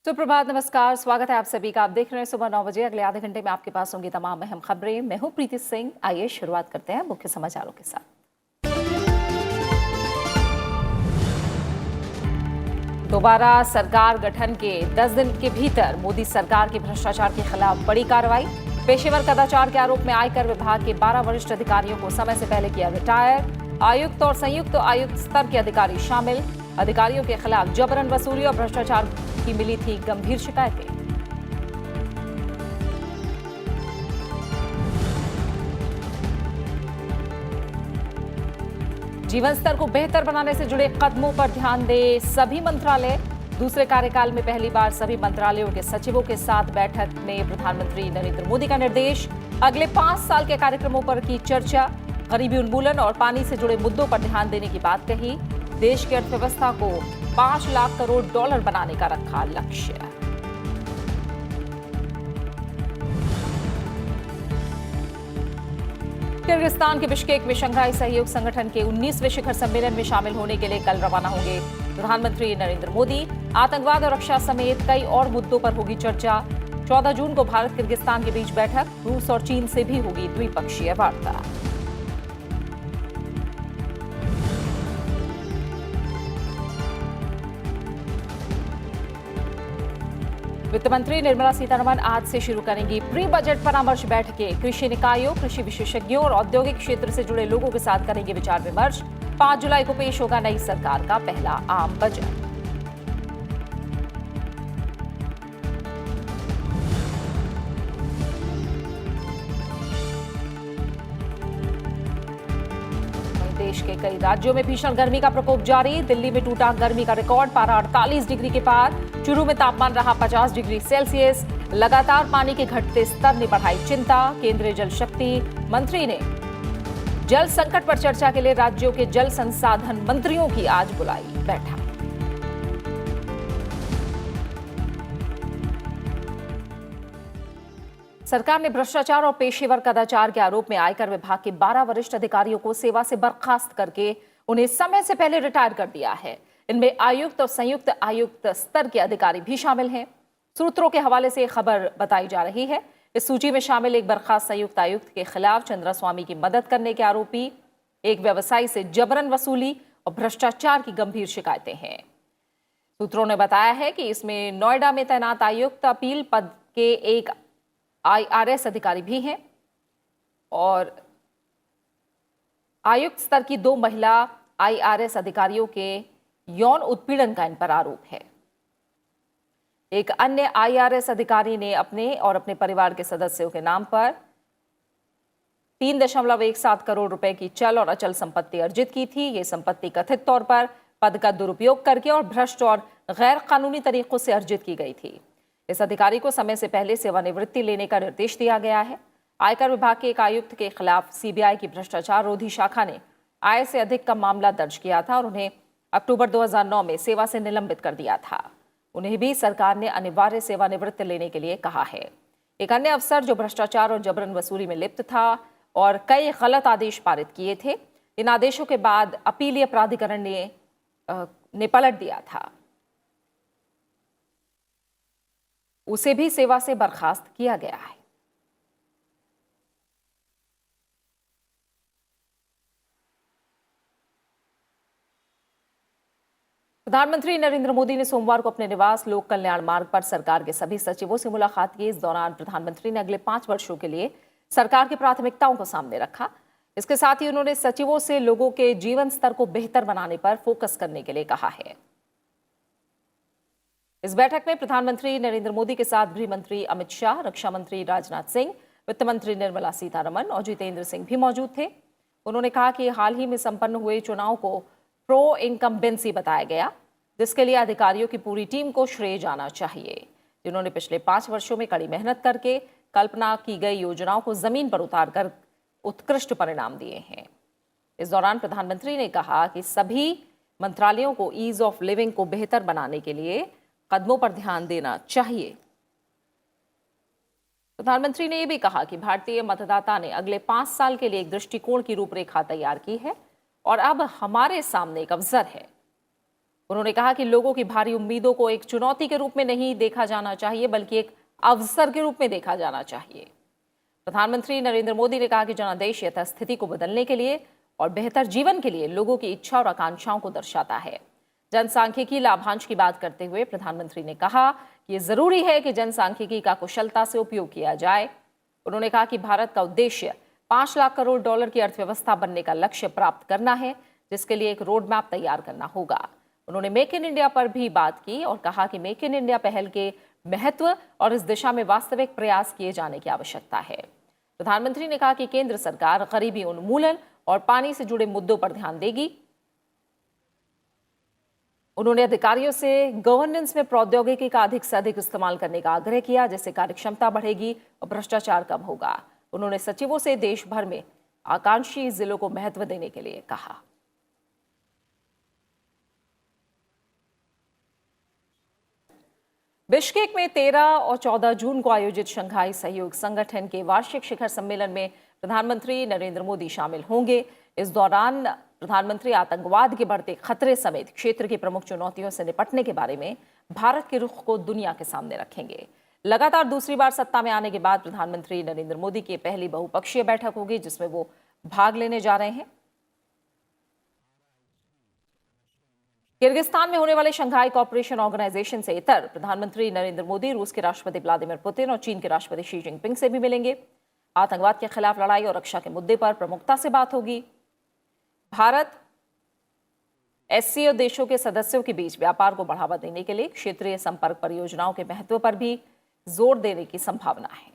सुप्रभात, नमस्कार, स्वागत है आप सभी का। आप देख रहे हैं सुबह 9 बजे। अगले आधे घंटे में आपके पास होंगी तमाम अहम खबरें। मैं हूं प्रीति सिंह। आइए शुरुआत करते हैं मुख्य समाचारों के साथ। दोबारा सरकार गठन के 10 दिन के भीतर मोदी सरकार की भ्रष्टाचार के खिलाफ बड़ी कार्रवाई। पेशेवर कदाचार के आरोप में आयकर विभाग के 12 वरिष्ठ अधिकारियों को समय से पहले किया रिटायर। आयुक्त और संयुक्त आयुक्त स्तर के अधिकारी शामिल। अधिकारियों के खिलाफ जबरन वसूली और भ्रष्टाचार की मिली थी गंभीर शिकायतें। जीवन स्तर को बेहतर बनाने से जुड़े कदमों पर ध्यान दे सभी मंत्रालय। दूसरे कार्यकाल में पहली बार सभी मंत्रालयों के सचिवों के साथ बैठक में प्रधानमंत्री नरेंद्र मोदी का निर्देश। अगले 5 साल के कार्यक्रमों पर की चर्चा। गरीबी उन्मूलन और पानी से जुड़े मुद्दों पर ध्यान देने की बात कही। देश की अर्थव्यवस्था को 5 लाख करोड़ डॉलर बनाने का रखा लक्ष्य। किर्गिस्तान के बिश्केक में शंघाई सहयोग संगठन के 19वें शिखर सम्मेलन में शामिल होने के लिए कल रवाना होंगे प्रधानमंत्री नरेंद्र मोदी। आतंकवाद और रक्षा समेत कई और मुद्दों पर होगी चर्चा। 14 जून को भारत किर्गिस्तान के बीच बैठक। रूस और चीन से भी होगी द्विपक्षीय वार्ता। वित्त मंत्री निर्मला सीतारमण आज से शुरू करेंगी प्री बजट परामर्श बैठकें। कृषि निकायों, कृषि विशेषज्ञों और औद्योगिक क्षेत्र से जुड़े लोगों के साथ करेंगे विचार विमर्श। 5 जुलाई को पेश होगा नई सरकार का पहला आम बजट। देश के कई राज्यों में भीषण गर्मी का प्रकोप जारी। दिल्ली में टूटा गर्मी का रिकॉर्ड, पारा 48 डिग्री के पार। चूरू में तापमान रहा 50 डिग्री सेल्सियस। लगातार पानी के घटते स्तर ने बढ़ाई चिंता। केंद्रीय जल शक्ति मंत्री ने जल संकट पर चर्चा के लिए राज्यों के जल संसाधन मंत्रियों की आज बुलाई बैठक। सरकार ने भ्रष्टाचार और पेशेवर कदाचार के आरोप में आयकर विभाग के 12 वरिष्ठ अधिकारियों को सेवा से बर्खास्त करके उन्हें समय से पहले रिटायर कर दिया है। इनमें आयुक्त और संयुक्त आयुक्त स्तर के अधिकारी भी शामिल हैं। सूत्रों के हवाले से खबर बताई जा रही है। इस सूची में शामिल एक बर्खास्त संयुक्त आयुक्त के खिलाफ चंद्रास्वामी की मदद करने के आरोपी, एक व्यवसायी से जबरन वसूली और भ्रष्टाचार की गंभीर शिकायतें हैं। सूत्रों ने बताया है कि इसमें नोएडा में तैनात आयुक्त, अपील पद के एक IRS अधिकारी भी हैं और आयुक्त स्तर की 2 महिला IRS अधिकारियों के यौन उत्पीड़न का इन पर आरोप है। एक अन्य IRS अधिकारी ने अपने और अपने परिवार के सदस्यों के नाम पर 3.17 करोड़ रुपए की चल और अचल संपत्ति अर्जित की थी। ये संपत्ति कथित तौर पर पद का दुरुपयोग करके और भ्रष्ट और गैर कानूनी तरीकों से अर्जित की गई थी। इस अधिकारी को समय से पहले सेवानिवृत्ति लेने का निर्देश दिया गया है। आयकर विभाग के एक आयुक्त के खिलाफ CBI की भ्रष्टाचार रोधी शाखा ने आय से अधिक का मामला दर्ज किया था और उन्हें अक्टूबर 2009 में सेवा से निलंबित कर दिया था। उन्हें भी सरकार ने अनिवार्य सेवानिवृत्ति लेने के लिए कहा है। एक अन्य अफसर जो भ्रष्टाचार और जबरन वसूली में लिप्त था और कई गलत आदेश पारित किए थे, इन आदेशों के बाद अपीलीय प्राधिकरण ने पलट दिया था। उसे भी सेवा से बर्खास्त किया गया है। प्रधानमंत्री नरेंद्र मोदी ने सोमवार को अपने निवास लोक कल्याण मार्ग पर सरकार के सभी सचिवों से मुलाकात की। इस दौरान प्रधानमंत्री ने अगले 5 वर्षों के लिए सरकार की प्राथमिकताओं को सामने रखा। इसके साथ ही उन्होंने सचिवों से लोगों के जीवन स्तर को बेहतर बनाने पर फोकस करने के लिए कहा है। इस बैठक में प्रधानमंत्री नरेंद्र मोदी के साथ गृह मंत्री अमित शाह, रक्षा मंत्री राजनाथ सिंह, वित्त मंत्री निर्मला सीतारमण और जितेंद्र सिंह भी मौजूद थे। उन्होंने कहा कि हाल ही में संपन्न हुए चुनाव को प्रो इनकम्बेंसी बताया गया, जिसके लिए अधिकारियों की पूरी टीम को श्रेय जाना चाहिए, जिन्होंने पिछले 5 वर्षों में कड़ी मेहनत करके कल्पना की गई योजनाओं को जमीन पर उतारकर उत्कृष्ट परिणाम दिए हैं। इस दौरान प्रधानमंत्री ने कहा कि सभी मंत्रालयों को ईज ऑफ लिविंग को बेहतर बनाने के लिए कदमों पर ध्यान देना चाहिए। प्रधानमंत्री ने यह भी कहा कि भारतीय मतदाता ने अगले 5 साल के लिए एक दृष्टिकोण की रूपरेखा तैयार की है और अब हमारे सामने एक अवसर है। उन्होंने कहा कि लोगों की भारी उम्मीदों को एक चुनौती के रूप में नहीं देखा जाना चाहिए, बल्कि एक अवसर के रूप में देखा जाना चाहिए। प्रधानमंत्री नरेंद्र मोदी ने कहा कि जनादेश यथास्थिति को बदलने के लिए और बेहतर जीवन के लिए लोगों की इच्छा और आकांक्षाओं को दर्शाता है। जनसांख्यिकी लाभांश की बात करते हुए प्रधानमंत्री ने कहा कि ये जरूरी है कि जनसांख्यिकी का कुशलता से उपयोग किया जाए। उन्होंने कहा कि भारत का उद्देश्य 5 लाख करोड़ डॉलर की अर्थव्यवस्था बनने का लक्ष्य प्राप्त करना है, जिसके लिए एक रोड मैप तैयार करना होगा। उन्होंने मेक इन इंडिया पर भी बात की और कहा कि मेक इन इंडिया पहल के महत्व और इस दिशा में वास्तविक प्रयास किए जाने की आवश्यकता है। प्रधानमंत्री ने कहा कि केंद्र सरकार गरीबी उन्मूलन और पानी से जुड़े मुद्दों पर ध्यान देगी। उन्होंने अधिकारियों से गवर्नेंस में प्रौद्योगिकी का अधिक से अधिक इस्तेमाल करने का आग्रह किया, जिससे कार्यक्षमता बढ़ेगी और भ्रष्टाचार कम होगा। उन्होंने सचिवों से देश भर में आकांक्षी जिलों को महत्व देने के लिए कहा। बिश्केक में 13 और 14 जून को आयोजित शंघाई सहयोग संगठन के वार्षिक शिखर सम्मेलन में प्रधानमंत्री नरेंद्र मोदी शामिल होंगे। इस दौरान प्रधानमंत्री आतंकवाद के बढ़ते खतरे समेत क्षेत्र की प्रमुख चुनौतियों से निपटने के बारे में भारत के रुख को दुनिया के सामने रखेंगे। लगातार दूसरी बार सत्ता में आने के बाद प्रधानमंत्री नरेंद्र मोदी की पहली बहुपक्षीय बैठक होगी, जिसमें वो भाग लेने जा रहे हैं। किर्गिस्तान में होने वाले शंघाई कोऑपरेशन ऑर्गेनाइजेशन से इतर प्रधानमंत्री नरेंद्र मोदी रूस के राष्ट्रपति व्लादिमीर पुतिन और चीन के राष्ट्रपति शी जिनपिंग से भी मिलेंगे। आतंकवाद के खिलाफ लड़ाई और रक्षा के मुद्दे पर प्रमुखता से बात होगी। भारत एससीओ देशों के सदस्यों के बीच व्यापार को बढ़ावा देने के लिए क्षेत्रीय संपर्क परियोजनाओं के महत्व पर भी जोर देने की संभावना है।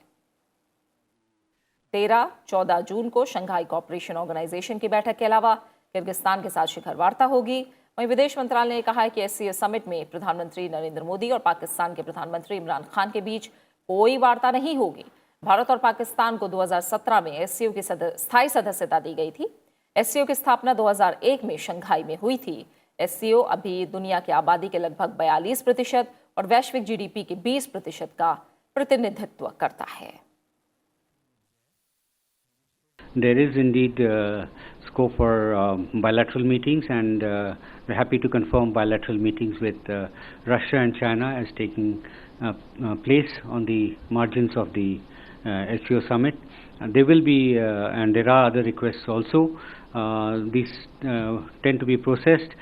13-14 जून को शंघाई कोऑपरेशन ऑर्गेनाइजेशन की बैठक के अलावा किर्गिस्तान के साथ शिखर वार्ता होगी। वहीं विदेश मंत्रालय ने कहा है कि एससीओ समिट में प्रधानमंत्री नरेंद्र मोदी और पाकिस्तान के प्रधानमंत्री इमरान खान के बीच कोई वार्ता नहीं होगी। भारत और पाकिस्तान को 2017 में एससीओ की स्थायी सदस्यता दी गई थी। एससीओ की स्थापना 2001 में शंघाई में हुई थी। एससीओ अभी दुनिया की आबादी के लगभग 42% और वैश्विक जीडीपी के 20% का प्रतिनिधित्व करता है। There is indeed scope for bilateral meetings, and we're happy to confirm bilateral meetings with Russia and China as taking place on the margins of the SCO summit. There will be, and there are other requests also. These tend to be processed,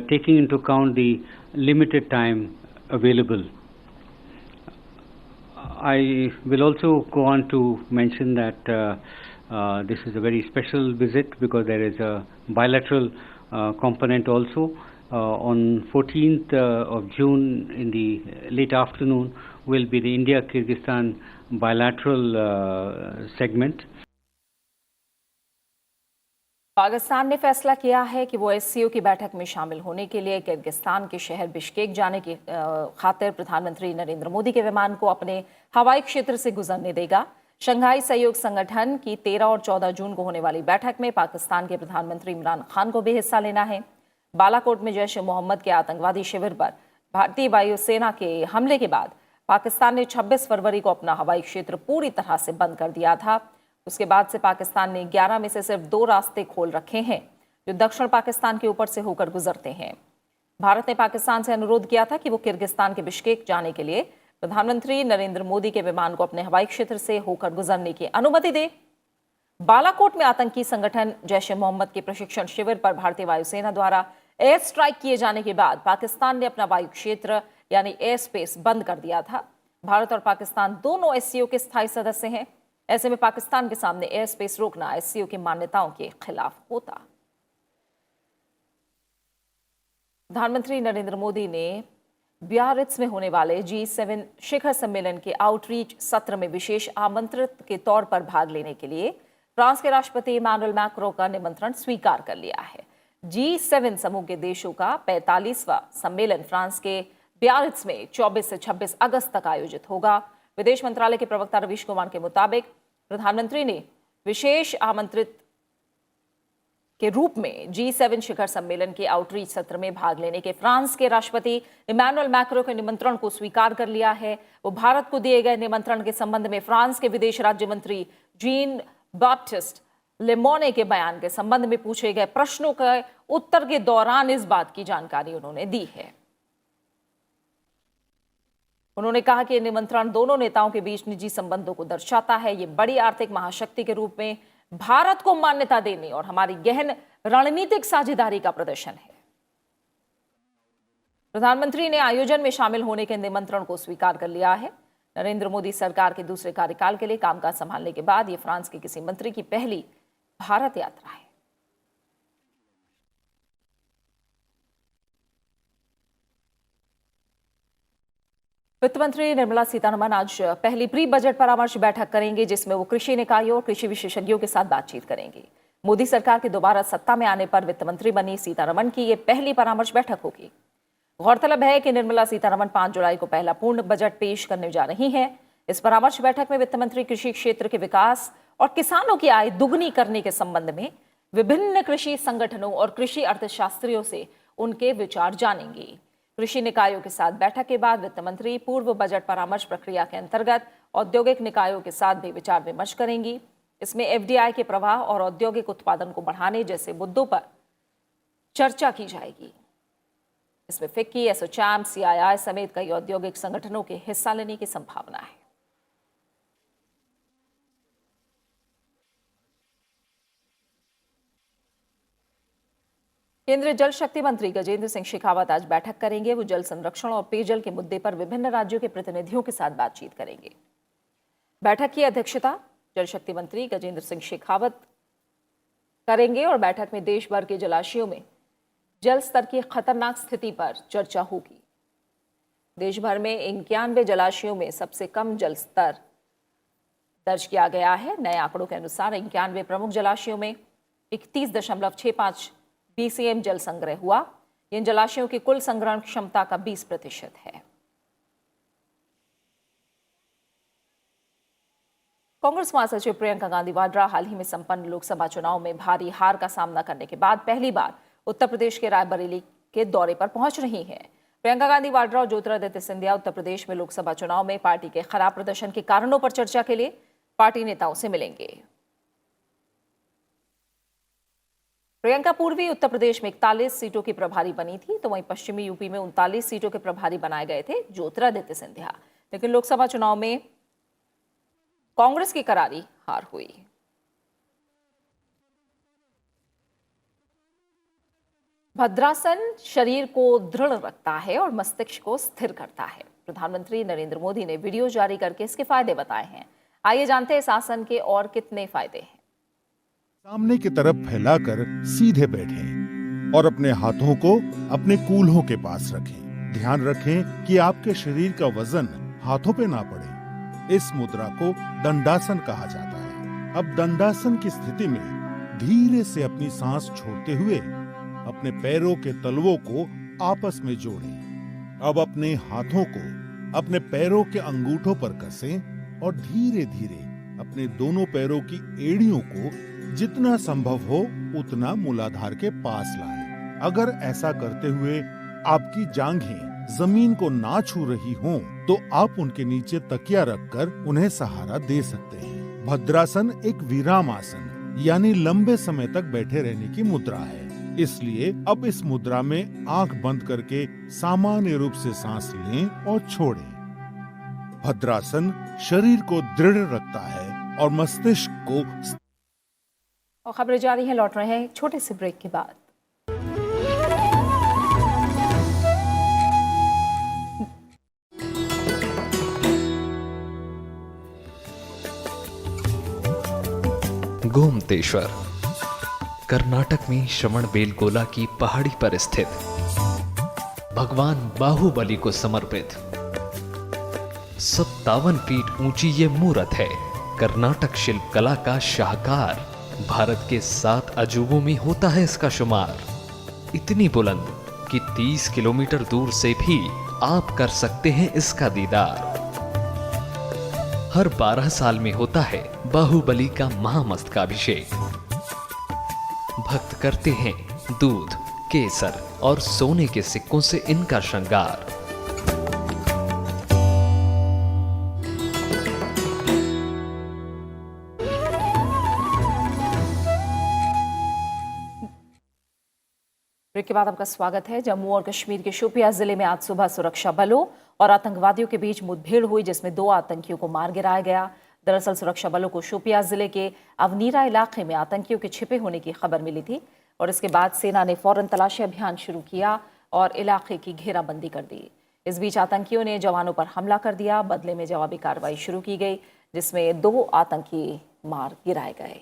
taking into account the limited time available. I will also go on to mention that this is a very special visit because there is a bilateral component also. On 14th of June in the late afternoon will be the India-Kyrgyzstan bilateral segment. Pakistan ने फैसला किया है कि वो SCO की बैठक में शामिल होने के लिए किर्गिस्तान के शहर बिश्केक जाने की खातिर प्रधानमंत्री नरेंद्र मोदी के विमान को अपने हवाई क्षेत्र से गुजरने देगा। शंघाई सहयोग संगठन की 13 और 14 जून को होने वाली बैठक में पाकिस्तान के प्रधानमंत्री इमरान खान को भी हिस्सा लेना है। बालाकोट में जैश ए मोहम्मद के आतंकवादी शिविर पर भारतीय वायुसेना के हमले के बाद पाकिस्तान ने 26 फरवरी को अपना हवाई क्षेत्र पूरी तरह से बंद कर दिया था। उसके बाद से पाकिस्तान ने 11 में से सिर्फ 2 रास्ते खोल रखे हैं जो दक्षिण पाकिस्तान के ऊपर से होकर गुजरते हैं। भारत ने पाकिस्तान से अनुरोध किया था कि वो किर्गिस्तान के बिश्केक जाने के लिए प्रधानमंत्री नरेंद्र मोदी के विमान को अपने हवाई क्षेत्र से होकर गुजरने की अनुमति दे। बालाकोट में आतंकी संगठन जैश ए मोहम्मद के प्रशिक्षण शिविर पर भारतीय वायुसेना द्वारा एयर स्ट्राइक किए जाने के बाद पाकिस्तान ने अपना वायु क्षेत्र यानी एयर स्पेस बंद कर दिया था। भारत और पाकिस्तान दोनों एससीओ के स्थायी सदस्य हैं। ऐसे में पाकिस्तान के सामने एयर स्पेस रोकना एससीओ की मान्यताओं के खिलाफ होता। प्रधानमंत्री नरेंद्र मोदी ने बियारिट्ज में होने वाले G7 शिखर सम्मेलन के आउटरीच सत्र में विशेष आमंत्रित के तौर पर भाग लेने के लिए फ्रांस के राष्ट्रपति इमैनुअल मैक्रों का निमंत्रण स्वीकार कर लिया है। G7 समूह के देशों का 45वां सम्मेलन फ्रांस के बियारिट्ज में 24 से 26 अगस्त तक आयोजित होगा। विदेश मंत्रालय के प्रवक्ता रवीश कुमार के मुताबिक प्रधानमंत्री ने विशेष आमंत्रित के रूप में G7 शिखर सम्मेलन के आउटरीच सत्र में भाग लेने के फ्रांस के राष्ट्रपति इमैनुअल मैक्रों के निमंत्रण को स्वीकार कर लिया है। वो भारत को दिए गए निमंत्रण के संबंध में फ्रांस के विदेश राज्य मंत्री जीन बैप्टिस्ट लेमोने के बयान के संबंध में पूछे गए प्रश्नों के उत्तर के दौरान इस बात की जानकारी उन्होंने दी है। उन्होंने कहा कि निमंत्रण दोनों नेताओं के बीच निजी संबंधों को दर्शाता है। ये बड़ी आर्थिक महाशक्ति के रूप में भारत को मान्यता देने और हमारी गहन रणनीतिक साझेदारी का प्रदर्शन है। प्रधानमंत्री ने आयोजन में शामिल होने के निमंत्रण को स्वीकार कर लिया है। नरेंद्र मोदी सरकार के दूसरे कार्यकाल के लिए कामकाज संभालने के बाद ये फ्रांस के किसी मंत्री की पहली भारत यात्रा है। वित्त मंत्री निर्मला सीतारमण आज पहली प्री बजट परामर्श बैठक करेंगे, जिसमें वो कृषि निकायों और कृषि विशेषज्ञों के साथ बातचीत करेंगे। मोदी सरकार के दोबारा सत्ता में आने पर वित्त मंत्री बनी सीतारमण की ये पहली परामर्श बैठक होगी। गौरतलब है कि निर्मला सीतारमण 5 जुलाई को पहला पूर्ण बजट पेश करने जा रही हैं। इस परामर्श बैठक में वित्त मंत्री कृषि क्षेत्र के विकास और किसानों की आय दुगनी करने के संबंध में विभिन्न कृषि संगठनों और कृषि अर्थशास्त्रियों से उनके विचार जानेंगी। कृषि निकायों के साथ बैठक के बाद वित्त मंत्री पूर्व बजट परामर्श प्रक्रिया के अंतर्गत औद्योगिक निकायों के साथ भी विचार विमर्श करेंगी। इसमें एफडीआई के प्रवाह और औद्योगिक उत्पादन को बढ़ाने जैसे मुद्दों पर चर्चा की जाएगी। इसमें फिक्की, एसोचैम, सीआईआई समेत कई औद्योगिक संगठनों के हिस्सा लेने की संभावना है। केंद्रीय जल शक्ति मंत्री गजेंद्र सिंह शेखावत आज बैठक करेंगे। वो जल संरक्षण और पेयजल के मुद्दे पर विभिन्न राज्यों के प्रतिनिधियों के साथ बातचीत करेंगे। बैठक की अध्यक्षता जल शक्ति मंत्री गजेंद्र सिंह शेखावत करेंगे और बैठक में देश भर के जलाशयों में जल स्तर की खतरनाक स्थिति पर चर्चा होगी। देश भर में 91 जलाशयों में सबसे कम जल स्तर दर्ज किया गया है। नए आंकड़ों के अनुसार 91 प्रमुख जलाशयों में 31.65 BCM जल संग्रह हुआ। इन जलाशयों की कुल संग्रहण क्षमता का 20% है। कांग्रेस महासचिव प्रियंका गांधी वाड्रा हाल ही में संपन्न लोकसभा चुनाव में भारी हार का सामना करने के बाद पहली बार उत्तर प्रदेश के रायबरेली के दौरे पर पहुंच रही हैं। प्रियंका गांधी वाड्रा और ज्योतिरादित्य सिंधिया उत्तर प्रदेश में लोकसभा चुनाव में पार्टी के खराब प्रदर्शन के कारणों पर चर्चा के लिए पार्टी नेताओं से मिलेंगे। प्रियंका पूर्वी उत्तर प्रदेश में 41 सीटों की प्रभारी बनी थी, तो वहीं पश्चिमी यूपी में 39 सीटों के प्रभारी बनाए गए थे ज्योतिरादित्य सिंधिया। लेकिन लोकसभा चुनाव में कांग्रेस की करारी हार हुई। भद्रासन शरीर को दृढ़ रखता है और मस्तिष्क को स्थिर करता है। प्रधानमंत्री नरेंद्र मोदी ने वीडियो जारी करके इसके फायदे बताए हैं। आइए जानते हैं इस आसन के और कितने फायदे हैं। सामने की तरफ फैलाकर सीधे बैठें और अपने हाथों को अपने कूल्हों के पास रखें। ध्यान रखें कि आपके शरीर का वजन हाथों पे ना पड़े। इस मुद्रा को दंडासन कहा जाता है। अब दंडासन की स्थिति में धीरे से अपनी सांस छोड़ते हुए अपने पैरों के तलवों को आपस में जोड़ें। अब अपने हाथों को अपने पैरों के अंगूठों पर कसें और धीरे धीरे अपने दोनों पैरों की एड़ियों को जितना संभव हो उतना मूलाधार के पास लाएं। अगर ऐसा करते हुए आपकी जांघें जमीन को ना छू रही हों, तो आप उनके नीचे तकिया रखकर उन्हें सहारा दे सकते हैं। भद्रासन एक विराम आसन यानी लंबे समय तक बैठे रहने की मुद्रा है। इसलिए अब इस मुद्रा में आंख बंद करके सामान्य रूप से सांस लें और छोड़ें। भद्रासन शरीर को दृढ़ रखता है और मस्तिष्क को। और खबरें जारी हैं, लौट रहे हैं एक छोटे से ब्रेक के बाद। गोमतेश्वर कर्नाटक में श्रवणबेलगोला की पहाड़ी पर स्थित भगवान बाहुबली को समर्पित 57 फीट ऊंची ये मूर्त है। कर्नाटक शिल्प कला का शाहकार। भारत के 7 अजूबों में होता है इसका शुमार। इतनी बुलंद कि 30 किलोमीटर दूर से भी आप कर सकते हैं इसका दीदार। हर 12 साल में होता है बाहुबली का महामस्तकाभिषेक। भक्त करते हैं दूध, केसर और सोने के सिक्कों से इनका श्रृंगार। ब्रेक के बाद आपका स्वागत है। जम्मू और कश्मीर के शोपियां जिले में आज सुबह सुरक्षा बलों और आतंकवादियों के बीच मुठभेड़ हुई, जिसमें 2 आतंकियों को मार गिराया गया। दरअसल सुरक्षा बलों को शोपियां जिले के अवनीरा इलाके में आतंकियों के छिपे होने की खबर मिली थी और इसके बाद सेना ने फौरन तलाशी अभियान शुरू किया और इलाके की घेराबंदी कर दी। इस बीच आतंकियों ने जवानों पर हमला कर दिया। बदले में जवाबी कार्रवाई शुरू की गई, जिसमें 2 आतंकी मार गिराए गए।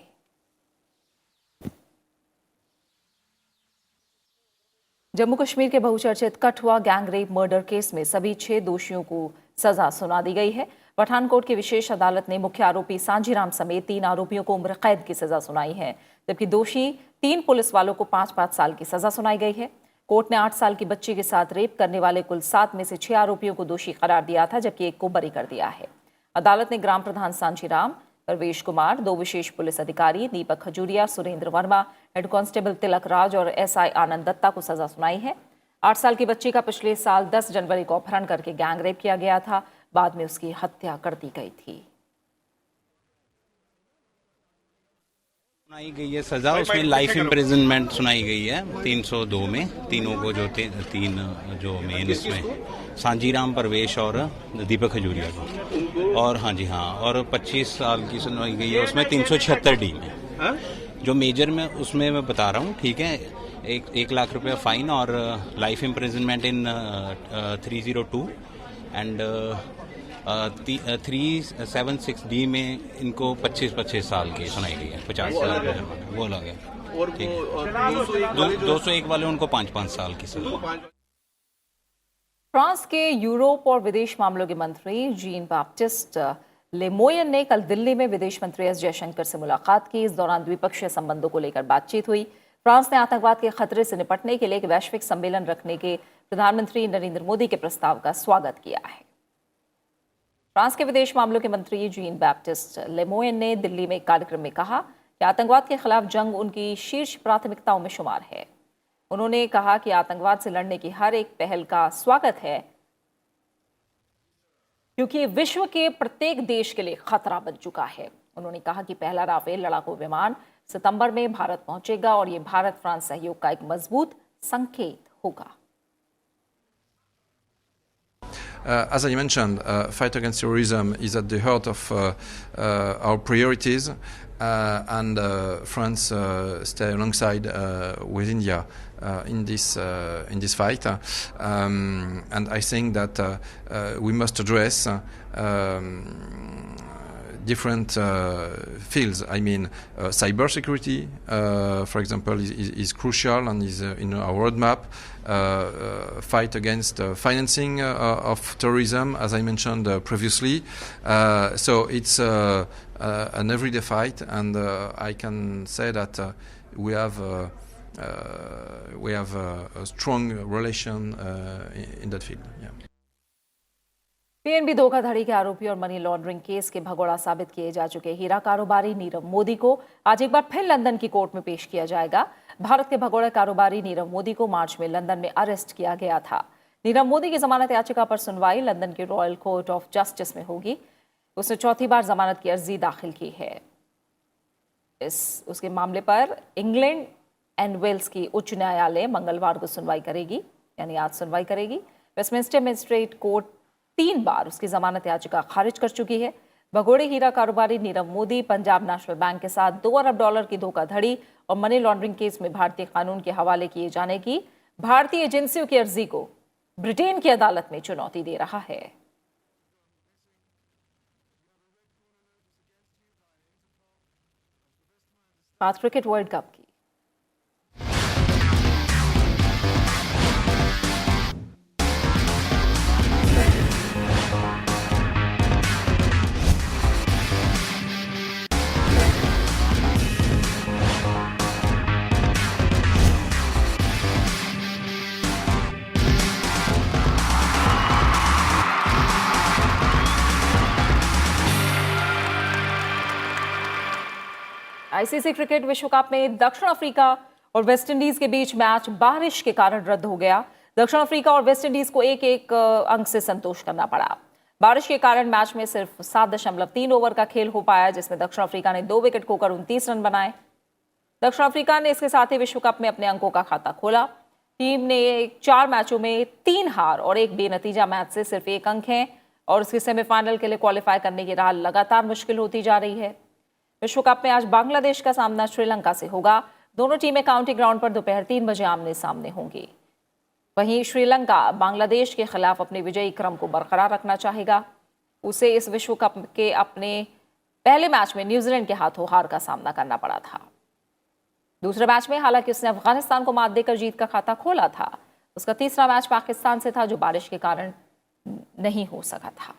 जम्मू कश्मीर के बहुचर्चित Kathua gang rape murder case में सभी 6 दोषियों को सजा सुना दी गई है। पठानकोट की विशेष अदालत ने मुख्य आरोपी सांझीराम समेत 3 आरोपियों को उम्र कैद की सजा सुनाई है, जबकि दोषी 3 पुलिस वालों को 5-5 साल की सजा सुनाई गई है। कोर्ट ने 8 साल की बच्ची के साथ रेप करने वाले कुल 7 में से 6 आरोपियों को दोषी करार दिया था, जबकि 1 को बरी कर दिया है। अदालत ने ग्राम प्रधान सांझीराम, परवेश कुमार, 2 विशेष पुलिस अधिकारी दीपक खजूरिया, सुरेंद्र वर्मा, हेड कांस्टेबल तिलक राज और एसआई आनंद दत्ता को सजा सुनाई है। 8 साल की बच्ची का पिछले साल 10 जनवरी को अपहरण करके गैंग रेप किया गया था। बाद में उसकी हत्या कर दी गई थी। सुनाई गई है सजा, उसमें लाइफ इम्प्रिजनमेंट सुनाई गई है 302 में। तीनों को जो 3 जो मेन इसमें सांजीराम, परवेश और दीपक खजूरिया को, और हाँ जी हाँ, और 25 साल की सुनाई गई है उसमें 376 डी में। जो मेजर में उसमें मैं बता रहा हूँ, ठीक है, 1 लाख रुपया फाइन और life imprisonment in 302 and 376 D में इनको 25 साल की सुनाई गई है। 50 साल वो लगे, ठीक है। 201 वाले उनको 5-5 साल की सजा। फ्रांस के यूरोप और विदेश मामलों के मंत्री जीन बैप्टिस्ट लेमोयन ने कल दिल्ली में विदेश मंत्री एस जयशंकर से मुलाकात की। इस दौरान द्विपक्षीय संबंधों को लेकर बातचीत हुई। फ्रांस ने आतंकवाद के खतरे से निपटने के लिए एक वैश्विक सम्मेलन रखने के प्रधानमंत्री नरेंद्र मोदी के प्रस्ताव का स्वागत किया है। फ्रांस के विदेश मामलों के मंत्री जीन बैप्टिस्ट लेमोयन ने दिल्ली में एक कार्यक्रम में कहा कि आतंकवाद के खिलाफ जंग उनकी शीर्ष प्राथमिकताओं में शुमार है। उन्होंने कहा कि आतंकवाद से लड़ने की हर एक पहल का स्वागत है, क्योंकि ये विश्व के प्रत्येक देश के लिए खतरा बन चुका है। उन्होंने कहा कि पहला राफेल लड़ाकू विमान सितंबर में भारत पहुंचेगा और ये भारत फ्रांस सहयोग का एक मजबूत संकेत होगा। As I mentioned, fight against terrorism is at the heart of our priorities, and France stay alongside with India in this fight. And I think that we must address different fields. I mean, cybersecurity, for example, is crucial and is in our roadmap. Fight against financing of terrorism, as I mentioned previously. So it's an everyday fight, and I can say that we have a strong relation in that field. Yeah. PNB धोखाधड़ी के आरोपी और money laundering case के भगोड़ा साबित किए जा चुके हीरा कारोबारी नीरव मोदी को आज एक बार फिर लंदन की कोर्ट में पेश किया जाएगा। भारत के भगोड़े कारोबारी नीरव मोदी को मार्च में लंदन में अरेस्ट किया गया था। नीरव मोदी की जमानत याचिका पर सुनवाई लंदन के रॉयल कोर्ट ऑफ जस्टिस में होगी। उसने 4थी बार जमानत की अर्जी दाखिल की है। उसके मामले पर इंग्लैंड एंड वेल्स की उच्च न्यायालय मंगलवार को सुनवाई करेगी, यानी आज सुनवाई करेगी। वेस्टमिंस्टर मजिस्ट्रेट कोर्ट 3 बार उसकी जमानत याचिका खारिज कर चुकी है। भगोड़े हीरा कारोबारी नीरव मोदी पंजाब नेशनल बैंक के साथ $2 अरब की धोखाधड़ी और मनी लॉन्ड्रिंग केस में भारतीय कानून के हवाले किए जाने की भारतीय एजेंसियों की अर्जी को ब्रिटेन की अदालत में चुनौती दे रहा है। बात क्रिकेट वर्ल्ड कप की। आईसीसी क्रिकेट विश्व कप में दक्षिण अफ्रीका और वेस्टइंडीज के बीच मैच बारिश के कारण रद्द हो गया। दक्षिण अफ्रीका और वेस्टइंडीज को 1-1 अंक से संतोष करना पड़ा। बारिश के कारण मैच में सिर्फ 7.3 ओवर का खेल हो पाया, जिसमें दक्षिण अफ्रीका ने 2 विकेट खोकर 29 रन बनाए। दक्षिण अफ्रीका ने इसके साथ ही विश्व कप में अपने अंकों का खाता खोला। टीम ने 4 मैचों में 3 हार और 1 बेनतीजा मैच से सिर्फ 1 अंक है और उसके सेमीफाइनल के लिए क्वालिफाई करने की राह लगातार मुश्किल होती जा रही है। विश्व कप में आज बांग्लादेश का सामना श्रीलंका से होगा। दोनों टीमें काउंटी ग्राउंड पर दोपहर 3 बजे आमने सामने होंगी। वहीं श्रीलंका बांग्लादेश के खिलाफ अपने विजयी क्रम को बरकरार रखना चाहेगा। उसे इस विश्व कप के अपने पहले मैच में न्यूजीलैंड के हाथों हार का सामना करना पड़ा था। दूसरे मैच में हालांकि उसने अफगानिस्तान को मात देकर जीत का खाता खोला था। उसका तीसरा मैच पाकिस्तान से था जो बारिश के कारण नहीं हो सका था।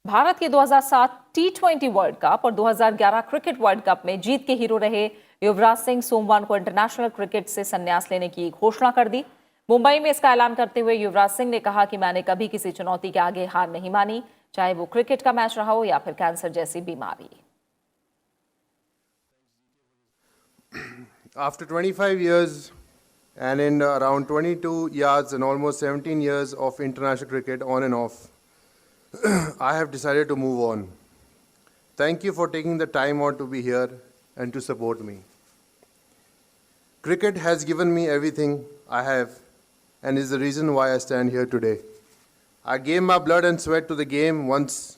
भारत के 2007 T20 वर्ल्ड कप और 2011 क्रिकेट वर्ल्ड कप में जीत के हीरो रहे युवराज सिंह सोमवार को इंटरनेशनल क्रिकेट से संन्यास लेने की घोषणा कर दी। मुंबई में इसका ऐलान करते हुए युवराज सिंह ने कहा कि मैंने कभी किसी चुनौती के आगे हार नहीं मानी, चाहे वो क्रिकेट का मैच रहा हो या फिर कैंसर जैसी बीमारी। After 25 years and in around 22 years and almost 17 years of international cricket on and off, I have decided to move on. Thank you for taking the time out to be here and to support me. Cricket has given me everything I have and is the reason why I stand here today. I gave my blood and sweat to the game once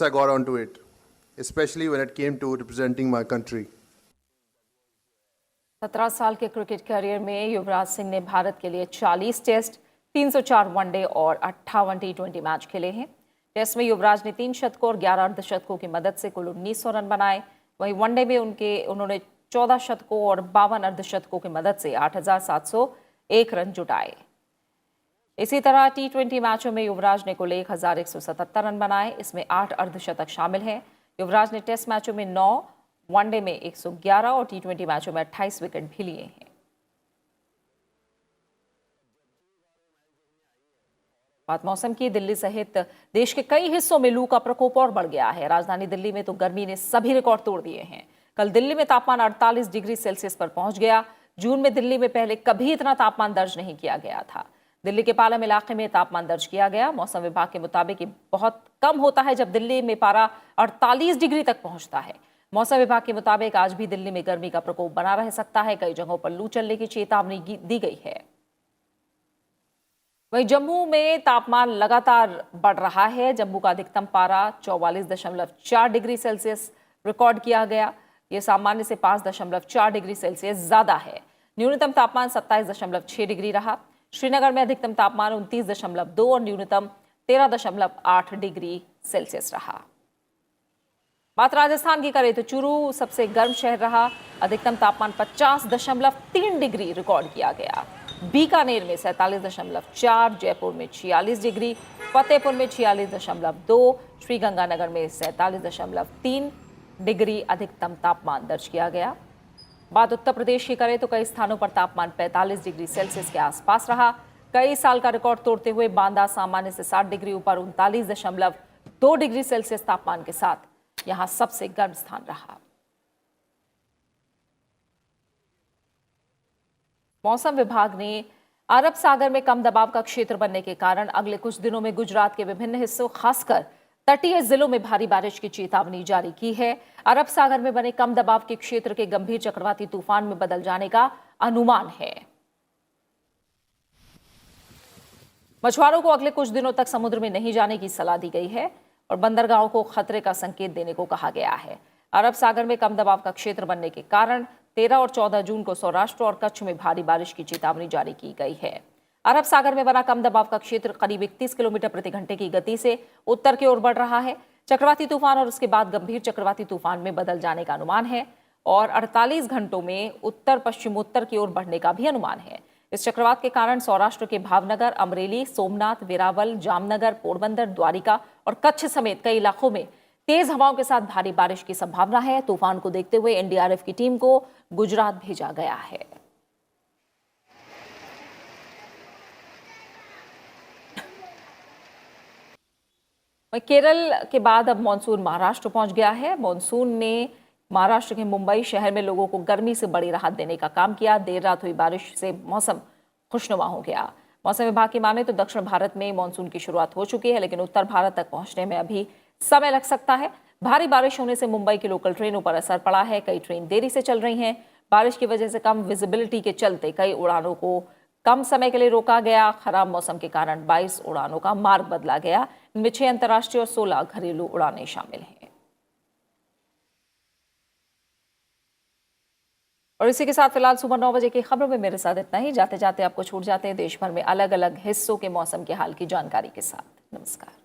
I got onto it, especially when it came to representing my country. 17 साल के cricket career में युवराज सिंह ने भारत के लिए 40 test, 304 one day और 58 T20 match खेले हैं। Test में युवराज ने 3 शतकों और 11 अर्धशतकों की मदद से कुल 1900 रन बनाए। वहीं वनडे में उन्होंने 14 शतकों और 52 अर्धशतकों की मदद से 8701 रन जुटाए। इसी तरह T20 मैचों में युवराज ने कुल 1177 रन बनाए। इसमें 8 अर्धशतक शामिल हैं। युवराज ने टेस्ट मैचों में 9, वनडे में 111 और T20 मैचों में 28 विकेट भी लिए हैं। बात मौसम की। दिल्ली सहित देश के कई हिस्सों में लू का प्रकोप और बढ़ गया है। राजधानी दिल्ली में तो गर्मी ने सभी रिकॉर्ड तोड़ दिए हैं। कल दिल्ली में तापमान 48 डिग्री सेल्सियस पर पहुंच गया। जून में दिल्ली में पहले कभी इतना तापमान दर्ज नहीं किया गया था। दिल्ली के पालम इलाके में तापमान दर्ज किया गया। मौसम विभाग के मुताबिक ये बहुत कम होता है जब दिल्ली में पारा 48 डिग्री तक पहुंचता है। मौसम विभाग के मुताबिक आज भी दिल्ली में गर्मी का प्रकोप बना रह सकता है। कई जगहों पर लू चलने की चेतावनी दी गई है। वहीं जम्मू में तापमान लगातार बढ़ रहा है। जम्मू का अधिकतम पारा 44.4 डिग्री सेल्सियस रिकॉर्ड किया गया। यह सामान्य से 5.4 डिग्री सेल्सियस ज्यादा है। न्यूनतम तापमान 27.6 डिग्री रहा। श्रीनगर में अधिकतम तापमान 29.2 और न्यूनतम 13.8 डिग्री सेल्सियस रहा। बात राजस्थान की करें तो चूरू सबसे गर्म शहर रहा। अधिकतम तापमान 50.3 डिग्री रिकॉर्ड किया गया। बीकानेर में 47.4, जयपुर में 46 डिग्री, फतेहपुर में 46.2, श्रीगंगानगर में 47.3 डिग्री अधिकतम तापमान दर्ज किया गया। बात उत्तर प्रदेश की करें तो कई स्थानों पर तापमान 45 डिग्री सेल्सियस के आसपास रहा। कई साल का रिकॉर्ड तोड़ते हुए बांदा सामान्य से 60 डिग्री ऊपर 39.2 डिग्री सेल्सियस तापमान के साथ यहां सबसे गर्म स्थान रहा। मौसम विभाग ने अरब सागर में कम दबाव का क्षेत्र बनने के कारण अगले कुछ दिनों में गुजरात के विभिन्न हिस्सों खासकर तटीय जिलों में भारी बारिश की चेतावनी जारी की है। अरब सागर में बने कम दबाव के क्षेत्र के गंभीर चक्रवाती तूफान में बदल जाने का अनुमान है। मछुआरों को अगले कुछ दिनों तक समुद्र में नहीं जाने की सलाह दी गई है और बंदरगाहों को खतरे का संकेत देने को कहा गया है। अरब सागर में कम दबाव का क्षेत्र बनने के कारण 13 और 14 जून को सौराष्ट्र और कच्छ में भारी बारिश की चेतावनी जारी की गई है। अरब सागर में बना कम दबाव का क्षेत्र करीब 31 किलोमीटर प्रति घंटे की गति से उत्तर की ओर बढ़ रहा है। चक्रवाती तूफान और उसके बाद गंभीर चक्रवाती तूफान में बदल जाने का अनुमान है और 48 घंटों में उत्तर पश्चिमोत्तर की ओर बढ़ने का भी अनुमान है। इस चक्रवात के कारण सौराष्ट्र के भावनगर, अमरेली, सोमनाथ, वेरावल, जामनगर, पोरबंदर, द्वारिका और कच्छ समेत कई इलाकों में तेज हवाओं के साथ भारी बारिश की संभावना है। तूफान को देखते हुए एनडीआरएफ की टीम को गुजरात भेजा गया है। केरल के बाद अब मानसून महाराष्ट्र पहुंच गया है। मानसून ने महाराष्ट्र के मुंबई शहर में लोगों को गर्मी से बड़ी राहत देने का काम किया। देर रात हुई बारिश से मौसम खुशनुमा हो गया। मौसम विभाग की माने तो दक्षिण भारत में मानसून की शुरुआत हो चुकी है, लेकिन उत्तर भारत तक पहुंचने में अभी समय लग सकता है। भारी बारिश होने से मुंबई की लोकल ट्रेनों पर असर पड़ा है। कई ट्रेन देरी से चल रही हैं। बारिश की वजह से कम विजिबिलिटी के चलते कई उड़ानों को कम समय के लिए रोका गया। खराब मौसम के कारण 22 उड़ानों का मार्ग बदला गया। इनमें 6 अंतर्राष्ट्रीय और 16 घरेलू उड़ानें शामिल हैं। और इसी के साथ फिलहाल सुबह 9 बजे की खबरों में मेरे साथ इतना ही। जाते जाते आपको छूट जाते हैं देश भर में अलग अलग हिस्सों के मौसम के हाल की जानकारी के साथ। नमस्कार।